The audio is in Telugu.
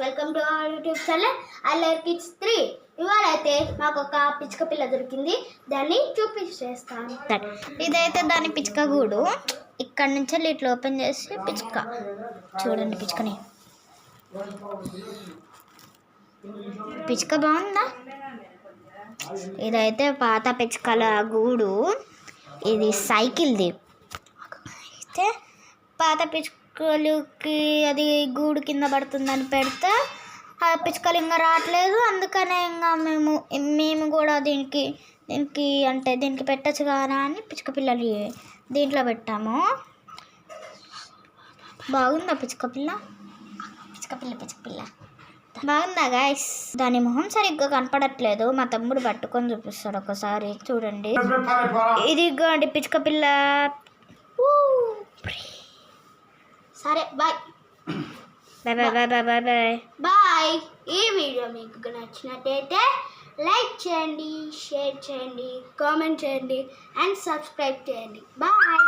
Welcome to our YouTube channel అల్లరి కిడ్స్ 3. ఇవాళైతే మాకు ఒక పిచ్చుక పిల్ల దొరికింది, దాన్ని చూపించేస్తాను. ఇదైతే దాని పిచ్చుక గూడు. ఇక్కడ నుంచి ఇట్లా ఓపెన్ చేసి పిచ్చుక చూడండి. పిచ్చుక బాగుందా? ఇదైతే పాత పిచ్చుకల గూడు. ఇది సైకిల్ది. అయితే పాత పిచ్చుకలకి అది గూడు కింద పడుతుందని పెడితే ఆ పిచ్చుకలు ఇంకా రావట్లేదు. అందుకనే ఇంకా మేము కూడా దీనికి అంటే దీనికి పెట్టచ్చు కదా అని పిచ్చుక పిల్లలు దీంట్లో పెట్టాము. బాగుందా పిచ్చుక పిల్ల బాగుందా గాయ్స్? దాని మొహం సరిగ్గా కనపడట్లేదు. మా తమ్ముడు పట్టుకొని చూపిస్తాడు, ఒకసారి చూడండి. ఇదిగోండి పిచ్చుక పిల్ల. సరే బాయ్ బాయ్. ఈ వీడియో మీకు నచ్చినట్టయితే లైక్ చేయండి, షేర్ చేయండి, కామెంట్ చేయండి అండ్ సబ్స్క్రైబ్ చేయండి. బాయ్.